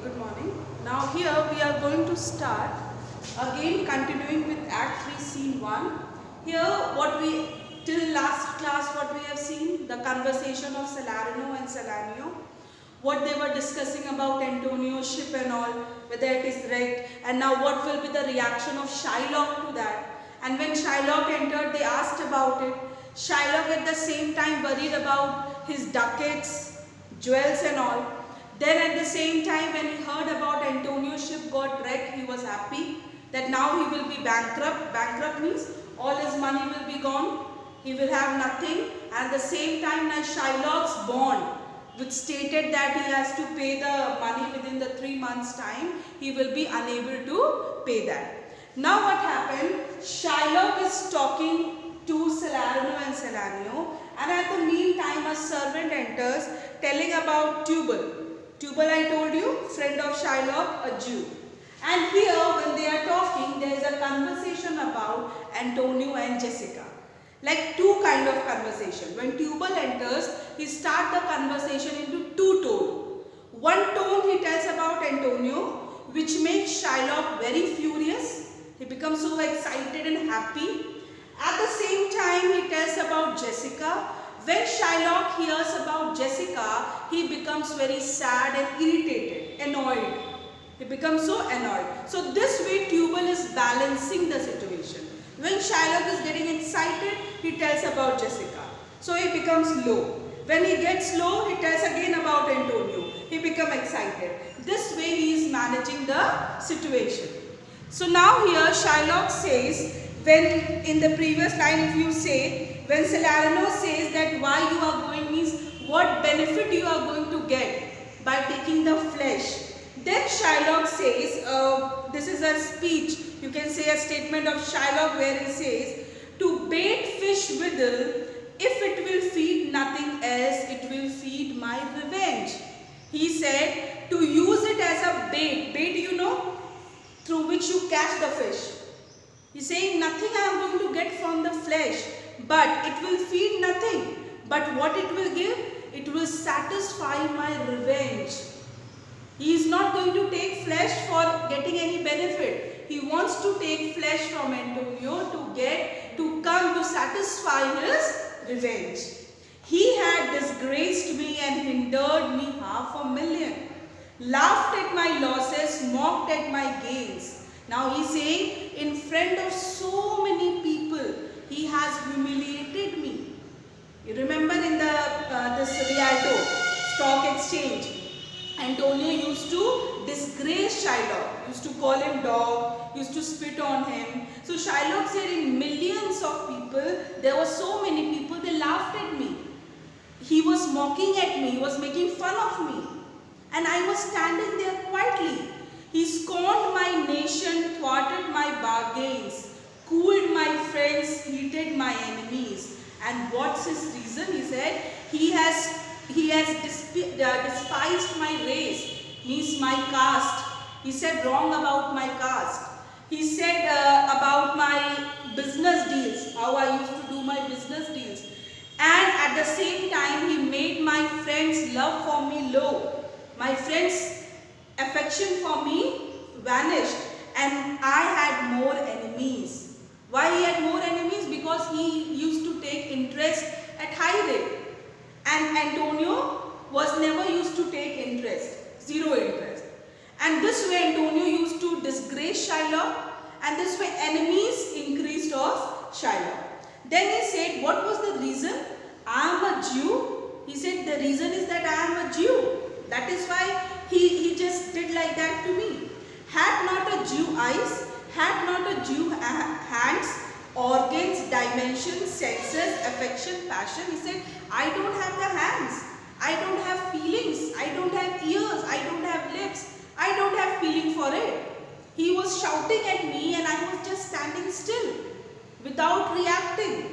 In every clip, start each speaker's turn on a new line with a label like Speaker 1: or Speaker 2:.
Speaker 1: good morning. Now here we are going to start again continuing with Act 3 Scene 1. Here till last class what we have seen, the conversation of Salarino and Salanio, what they were discussing about Antonio's ship and all, whether it is wrecked, and now what will be the reaction of Shylock to that. And when Shylock entered, they asked about it. Shylock at the same time worried about his ducats, jewels and all. Then at the same time when he heard about Antonio's ship got wrecked, he was happy that now he will be bankrupt. Bankrupt means all his money will be gone. He will have nothing. At the same time now Shylock's bond, which stated that he has to pay the money within the 3 months time, he will be unable to pay that. Now what happened? Shylock is talking to Salarino and Salanio, and at the meantime a servant enters telling about Tubal. Tubal, I told you, friend of Shylock, a Jew. And here when they are talking, there is a conversation about Antonio and Jessica. Like two kind of conversation. When Tubal enters, he starts the conversation into two tones. One tone he tells about Antonio, which makes Shylock very furious. He becomes so excited and happy. At the same time, he tells about Jessica. When Shylock hears about Jessica, he becomes very sad and irritated, annoyed. He becomes so annoyed. So this way Tubal is balancing the situation. When Shylock is getting excited, he tells about Jessica. So he becomes low. When he gets low, he tells again about Antonio. He becomes excited. This way he is managing the situation. So now here Shylock says, when in the previous line if you say, when Salarino says that why you are going means what benefit you are going to get by taking the flesh. Then Shylock says, this is a speech, you can say a statement of Shylock where he says, to bait fish withal, if it will feed nothing else, it will feed my revenge. He said, to use it as a bait, bait you know, through which you catch the fish. He's saying nothing I am going to get from the flesh, but it will feed nothing. But what it will give? It will satisfy my revenge. He is not going to take flesh for getting any benefit. He wants to take flesh from Antonio to come to satisfy his revenge. He had disgraced me and hindered me 500,000. Laughed at my losses, mocked at my gains. Now he is saying, in front of so many people, he has humiliated me. You remember in this Rialto stock exchange, Antonio used to disgrace Shylock, used to call him dog, used to spit on him. So Shylock said in millions of people, there were so many people, they laughed at me. He was mocking at me, he was making fun of me. And I was standing there quietly. He scorned my nation, thwarted my bargains, cooled my friends, heated my enemies. And what's his reason? He said, he has despised my race, means my caste. He said wrong about my caste. He said about my business deals, how I used to do my business deals. And at the same time, he made my friends' love for me low. My friends' affection for me vanished, and I had more enemies. Why he had more enemies? Because he used to take interest at high rate, and Antonio was never used to take interest, zero interest. And this way Antonio used to disgrace Shylock, and this way enemies increased of Shylock. Then he said, what was the reason? I am a Jew. He said the reason is that I am a Jew. That is why he just did like that to me. Had not a Jew eyes, had not a Jew hands, organs, dimensions, senses, affection, passion. He said, I don't have the hands, I don't have feelings, I don't have ears, I don't have lips, I don't have feeling for it. He was shouting at me and I was just standing still without reacting.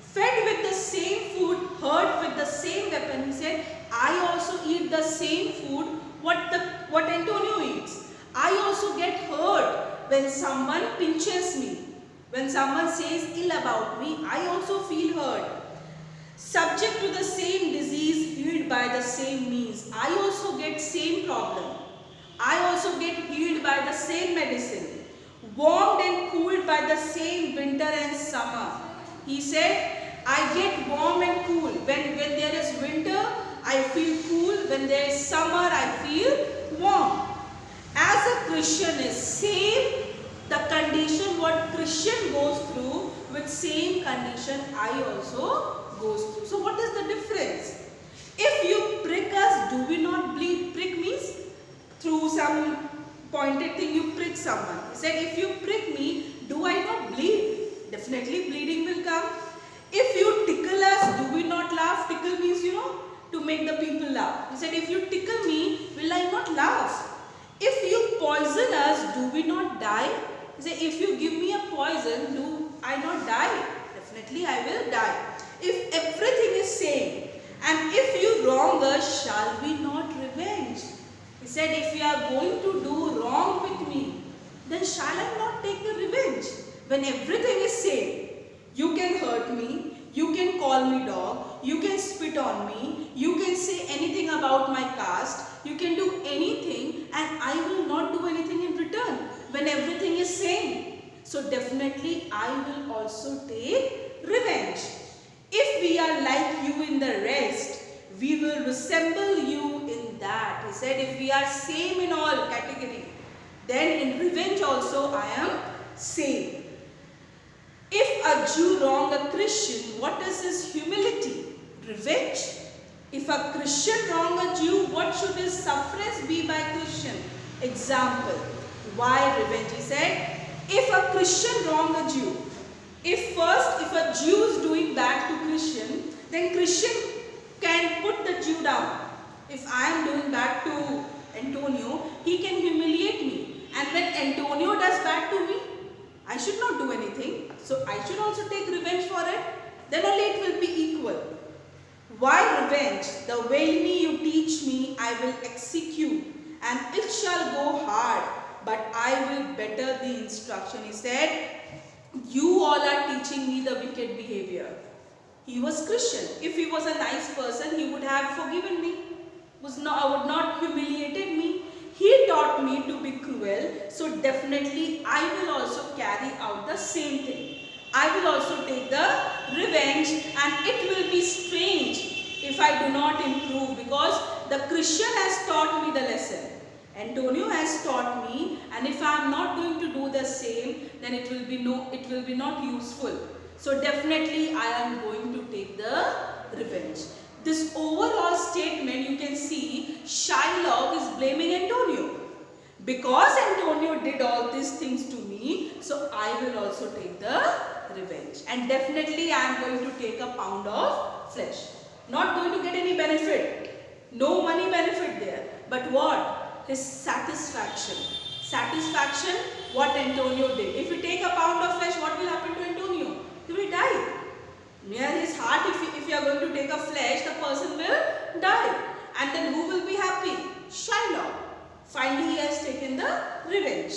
Speaker 1: Fed with the same food, hurt with the same weapon. He said, I also eat the same food what Antonio eats. I also get hurt when someone pinches me. When someone says ill about me, I also feel hurt. Subject to the same disease, healed by the same means. I also get same problem. I also get healed by the same medicine. Warmed and cooled by the same winter and summer. He said, I get warm and cool. When there is winter, I feel cool. When there is summer, I feel warm. As a Christian is same the condition what Christian goes through, with same condition I also goes through. So what is the difference? If you prick us, do we not bleed? Prick means through some pointed thing you prick someone. He said, if you prick me, do I not bleed? Definitely bleeding will come. If you tickle us, do we not laugh? Tickle means, to make the people laugh. He said, if you tickle me, will I not laugh? If you poison us, do we not die? He said, if you give me a poison, do I not die? Definitely I will die. If everything is same, and if you wrong us, shall we not revenge? He said, if you are going to do wrong with me, then shall I not take the revenge? When everything is same, you can hurt me, you can call me dog, you can spit on me, you can say anything about my caste, you can do anything, and I will not do anything in return when everything is same. So definitely I will also take revenge. If we are like you in the rest, we will resemble you in that. He said, if we are same in all category, then in revenge also I am same. If a Jew wrong a Christian, what is his humility? Revenge. If a Christian wrong a Jew, what should his sufferance be by Christian? Example. Why revenge? He said, if a Christian wrong a Jew, if a Jew is doing bad to Christian, then Christian can put the Jew down. If I am doing bad to Antonio, he can humiliate me. And when Antonio does bad to me, I should not do anything. So I should also take revenge for it. Then only it will be equal. Why revenge? The villainy you teach me, I will execute, and it shall go hard, but I will better the instruction. He said, you all are teaching me the wicked behavior. He was Christian. If he was a nice person, he would have forgiven me, would not humiliated me. He taught me to be cruel, so definitely I will also carry out the same thing. I will also take the revenge, and it will be strange if I do not improve, because the Christian has taught me the lesson. Antonio has taught me, and if I am not going to do the same, then it will be not useful. So definitely I am going to take the revenge. This overall statement, you can see Shylock is blaming Antonio. Because Antonio did all these things to me, so I will also take the revenge. And definitely I am going to take a pound of flesh. Not going to get any benefit. No money benefit there. But what? His satisfaction. Satisfaction, what Antonio did. If you take a pound of flesh, what will happen to Antonio? He will die. Near his heart, if you are going to take a flesh, the person will die. And then who will be happy? Shylock. Finally, he has taken the revenge.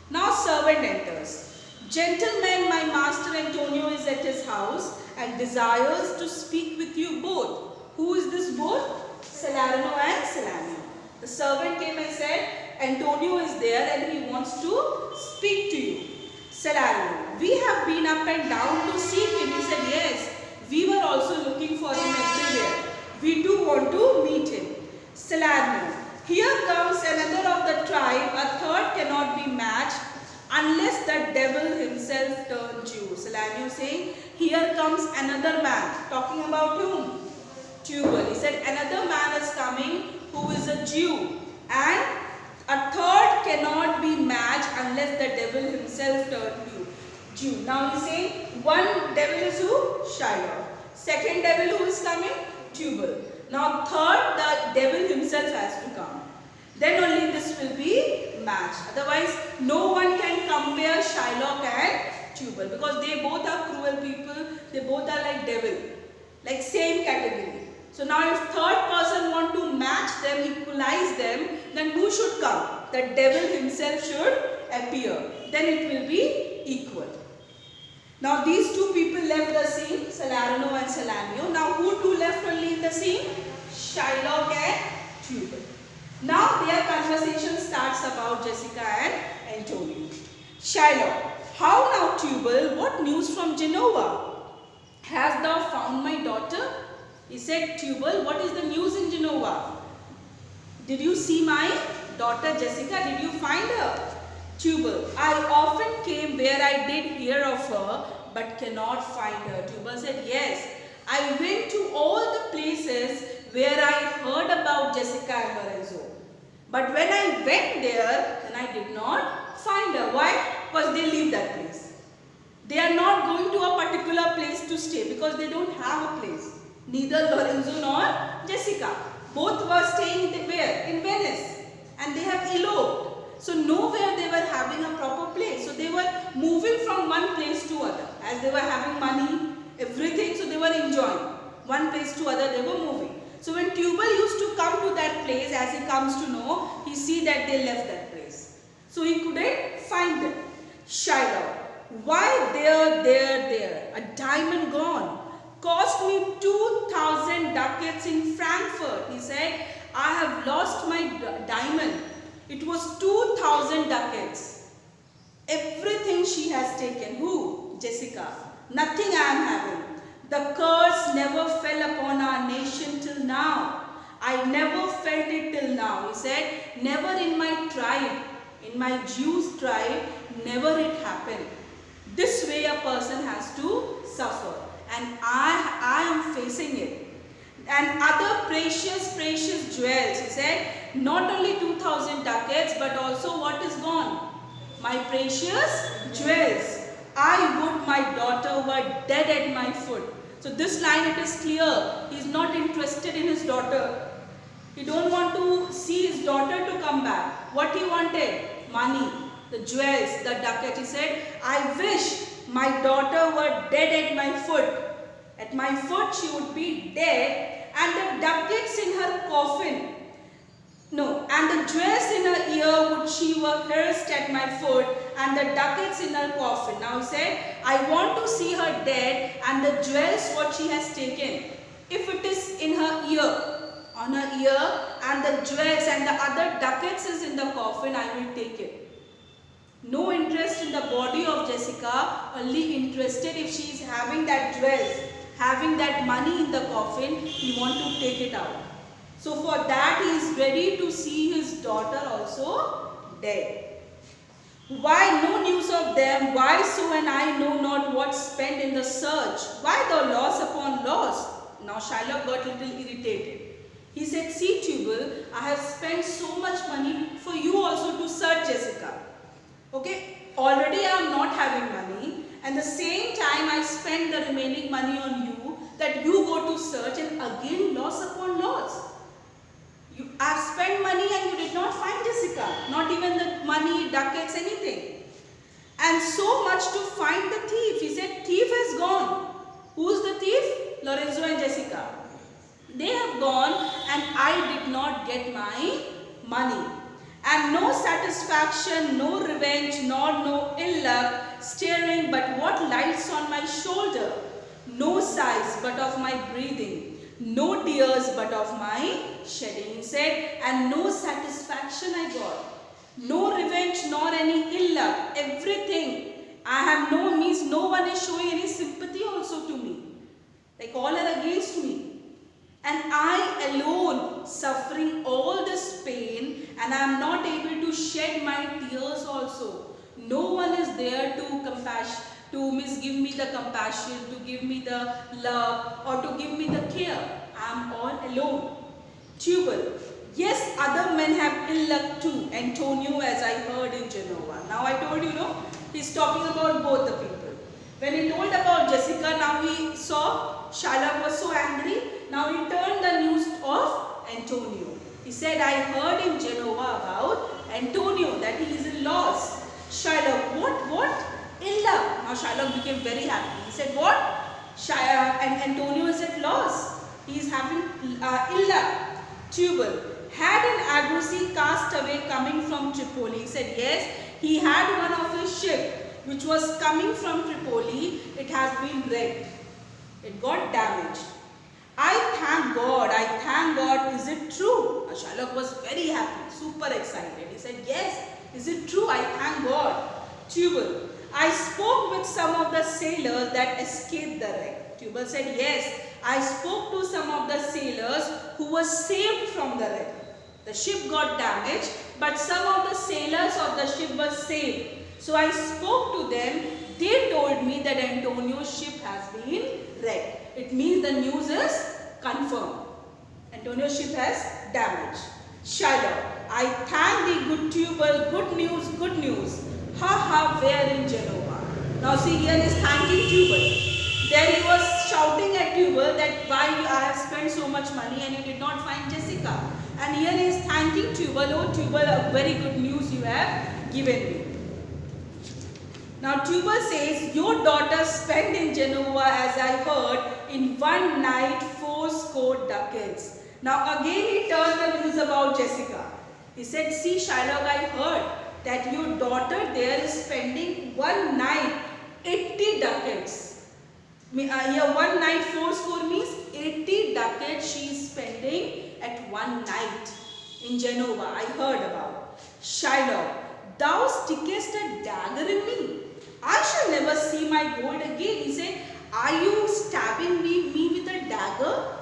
Speaker 1: Now servant enters. Gentlemen, my master Antonio is at his house and desires to speak with you both. Who is this both? Salarino and Salanio. The servant came and said, Antonio is there and he wants to speak to you. Salarino, we have been up and down to seek him. He said, yes, we were also looking for him everywhere. We do want to meet him. Salarino, here comes another of the tribe, a third cannot be matched unless the devil himself turn Jew. Salanio saying, here comes another man. Talking about whom? Tubal. He said, another man is coming who is a Jew, and a third cannot be matched unless the devil himself turn Jew. Now he is saying, one devil is who? Shylock. Second devil who is coming? Tubal. Now third, the devil himself has to come. Then only this will be matched. Otherwise, no one can compare Shylock and Tubal, because they both are cruel people. They both are like devil, like same category. So now if third person want to match them, equalize them, then who should come? The devil himself should appear. Then it will be equal. Now these two people left the scene, Salarino and Salanio. Now who two left only in the scene? Shylock and Tubal. Now their conversation starts Shylock, how now, Tubal, what news from Genoa? Hast thou found my daughter? He said, Tubal, what is the news in Genoa? Did you see my daughter Jessica? Did you find her? Tubal, I often came where I did hear of her, but cannot find her. Tubal said, yes, I went to all the places where I heard about Jessica and Lorenzo. But when I went there, then I did not find her. Why? Because they leave that place. They are not going to a particular place to stay because they don't have a place. Neither Lorenzo nor Jessica. Both were staying where? In Venice. And they have eloped. So nowhere they were having a proper place. So they were moving from one place to other. As they were having money, everything, so they were enjoying. One place to other they were moving. So when Tubal used to come to that place, as he comes to know, he see that they left that place. So he couldn't find them. Shylock, why there, a diamond gone. Cost me 2,000 ducats in Frankfurt. He said, I have lost my diamond. It was 2,000 ducats. Everything she has taken. Who? Jessica. Nothing I am having. The curse never fell upon our nation till now. I never felt it till now. He said, never in my tribe, in my Jews tribe, never it happened. This way a person has to suffer. And I am facing it. And other precious jewels. He said, not only 2,000 ducats, but also what is gone? My precious jewels. I would my daughter were dead at my foot. So this line, it is clear. He is not interested in his daughter. He don't want to see his daughter to come back. What he wanted? Money, the jewels, the ducat. He said, I wish my daughter were dead at my foot. At my foot she would be dead, and the ducats in her coffin. No, and the jewels in her ear would she were hearsed at my foot, and the ducats in her coffin. Now he said, I want to see her dead and the jewels what she has taken. If it is in her ear, on her ear, and the jewels and the other ducats is in the coffin, I will take it. No interest in the body of Jessica, only interested if she is having that jewels, having that money in the coffin, he want to take it out. So for that he is ready to see his daughter also dead. Why no news of them? Why so and I know not what spent in the search? Why the loss upon loss? Now Shylock got a little irritated. He said, see Tubal, I have spent so much money for you also to search Jessica. Okay, already I am not having money, and the same time I spend the remaining money on you, that you go to search, and again loss upon loss. I have spent money and you did not find Jessica, not even the money, ducats, anything. And so much to find the thief. He said, thief has gone. Who's the thief? Lorenzo and Jessica. They have gone and I did not get my money. And no satisfaction, no revenge, nor no ill luck, staring but what lights on my shoulder. No sighs but of my breathing. No tears but of my shedding. He said, and no satisfaction I got. No revenge nor any ill luck. Everything. I have no means. No one is showing any sympathy also to me. Like all are against me. And I alone suffering all this pain, and I am not able to shed my tears also. No one is there to give me the compassion, to give me the love, or to give me the care. I am all alone. Tubal, yes, other men have ill luck too. Antonio, as I heard in Genoa. Now I told you, he's talking about both the people. When he told about Jessica, now he saw Shylock was so angry. Now he turned the news of Antonio. He said, I heard in Genoa about Antonio, that he is in loss. Shylock, what? Ill luck. Now Shylock became very happy. He said, what? And Antonio is at loss. He is having ill luck. Tubal, had an argosy cast away coming from Tripoli? He said, yes, he had one of his ship which was coming from Tripoli. It has been wrecked. It got damaged. I thank God, is it true? Shylock was very happy, super excited. He said, yes, is it true? I thank God. Tubal, have escaped the wreck? Tubal said, yes, I spoke to some of the sailors who were saved from the wreck. The ship got damaged, but some of the sailors of the ship were saved. So I spoke to them. They told me that Antonio's ship has been wrecked. It means the news is confirmed. Antonio's ship has damaged. Shylock, I thank thee, good Tubal. Good news, good news. Ha ha, where in Genoa? Now see, here is thanking Tubal. There he was shouting at Tubal that why I have spent so much money and you did not find Jessica. And here he is thanking Tubal. Oh Tubal, a very good news you have given me. Now Tubal says, your daughter spent in Genoa, as I heard, in one night 80 ducats. Now again he turned the news about Jessica. He said, see Shylock, I heard that your daughter there is spending one night 80 ducats. Here one night 80 means 80 ducats she is spending at one night in Genoa. I heard about. Shylock, thou stickest a dagger in me. I shall never see my gold again. He said, are you stabbing me with a dagger?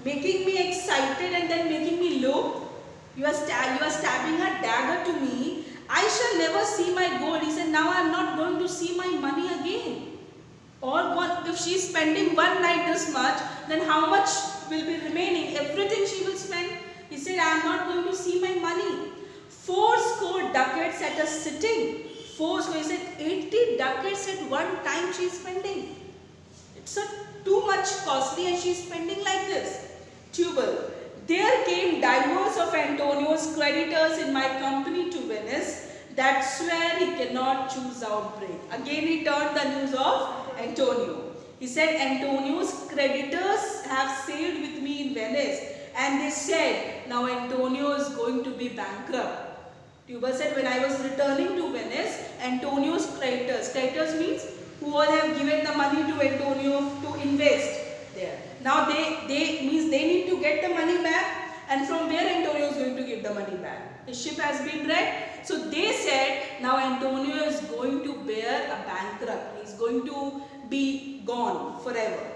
Speaker 1: Making me excited and then making me low? You are stabbing a dagger to me. I shall never see my gold. He said, now I am not going to see my money again. All gone. If she is spending one night this much, then how much will be remaining? Everything she will spend. He said, I am not going to see my money. 80 ducats at a sitting. 80, he said 80 ducats at one time she is spending. It's too much costly and she is spending like this. Tubal, there came divers of Antonio's creditors in my company to Venice that swear he cannot choose outbreak. Again he turned the news of Antonio. He said, Antonio's creditors have sailed with me in Venice and they said, now Antonio is going to be bankrupt. Tubal said, when I was returning to Venice, Antonio's creditors means who all have given the money to Antonio to invest there. Now they need to get the money back, and from where Antonio is going to give the money back? His ship has been wrecked. So they said, now Antonio is going to bear a bankrupt. He is going to be gone forever.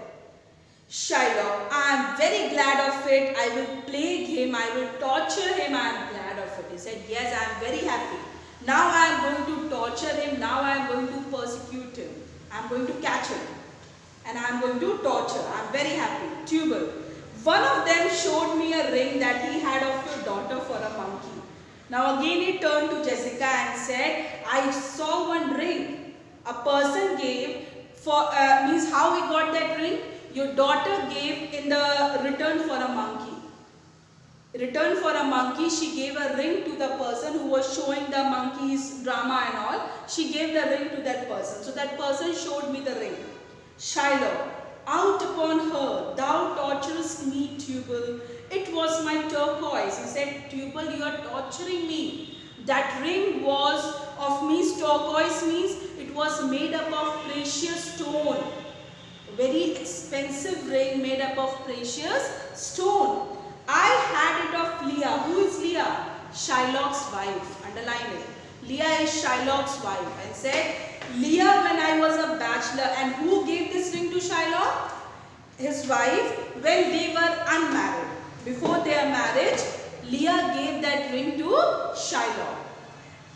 Speaker 1: Shylock, I am very glad of it. I will plague him. I will torture him. I am glad of it. He said, yes, I am very happy. Now I am going to torture him. Now I am going to persecute him. I am going to catch him. And I am going to torture. I am very happy. Tubal, one of them showed me a ring that he had of your daughter for a monkey. Now again he turned to Jessica and said, I saw one ring. A person gave for, means how he got that ring? Your daughter gave in the return for a monkey. Return for a monkey, she gave a ring to the person who was showing the monkey's drama and all. She gave the ring to that person. So that person showed me the ring. Shylock, out upon her, thou torturest me, Tubal. It was my turquoise. He said, Tubal, you are torturing me. That ring was of me. Turquoise means it was made up of precious stone. Very expensive ring made up of precious stone. I had it of Leah. Who is Leah? Shylock's wife. Underline it. Leah is Shylock's wife. And said, Leah when I was a bachelor. And who gave this ring to Shylock? His wife when they were unmarried. Before their marriage, Leah gave that ring to Shylock.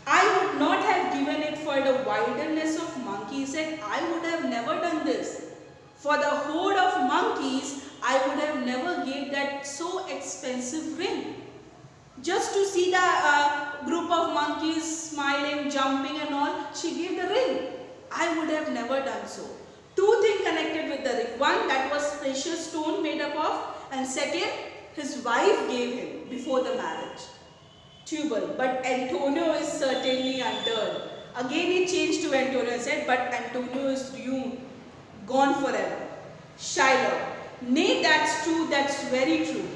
Speaker 1: I would not have given it for the wilderness of monkeys. He said, I would have never done this. For the horde of monkeys, I would have never gave that so expensive ring. Just to see the group of monkeys smiling, jumping and all, she gave the ring. I would have never done so. Two things connected with the ring. One, that was precious stone made up of, and second, his wife gave him before the marriage. Tubal, but Antonio is certainly undone. Again he changed to Antonio and said, but Antonio is ruined, gone forever. Shylock, nay, that's true, that's very true.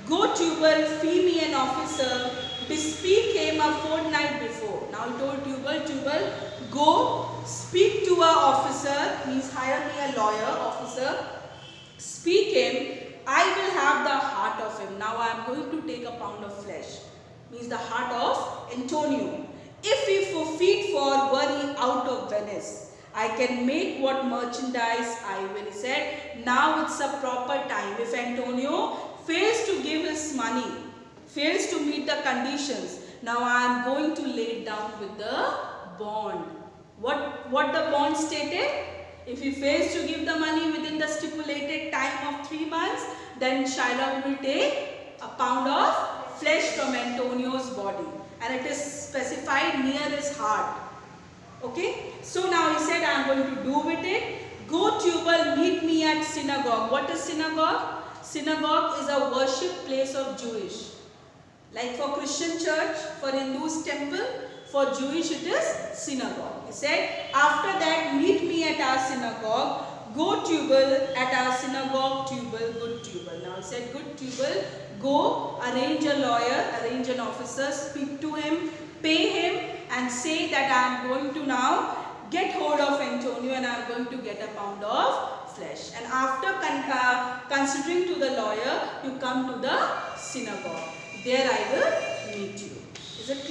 Speaker 1: Go, Tubal, fee me an officer, bespeak him a fortnight before. Now he told Tubal, Tubal, go, speak to an officer, means hire me a lawyer, officer, speak him, I will have the heart of him. Now I am going to take a pound of flesh, means the heart of Antonio. If we forfeit for worry out of Venice, I can make what merchandise I will. He said, now it's a proper time. If Antonio fails to give his money, fails to meet the conditions, now I am going to lay down with the bond. What the bond stated? If he fails to give the money within the stipulated time of 3 months, then Shylock will take a pound of flesh from Antonio's body, and it is specified near his heart. Okay, so now he said, I am going to do with it. Go Tubal, meet me at synagogue. What is synagogue? Synagogue is a worship place of Jewish. Like for Christian church, for Hindus temple, for Jewish it is synagogue. He said, after that meet me at our synagogue. Go Tubal, at our synagogue, Tubal, good Tubal. Now he said, good Tubal, go, arrange a lawyer, arrange an officer, speak to him, pay him, and say that I am going to now get hold of Antonio and I am going to get a pound of flesh. And after considering to the lawyer, you come to the synagogue. There I will meet you. Is it clear?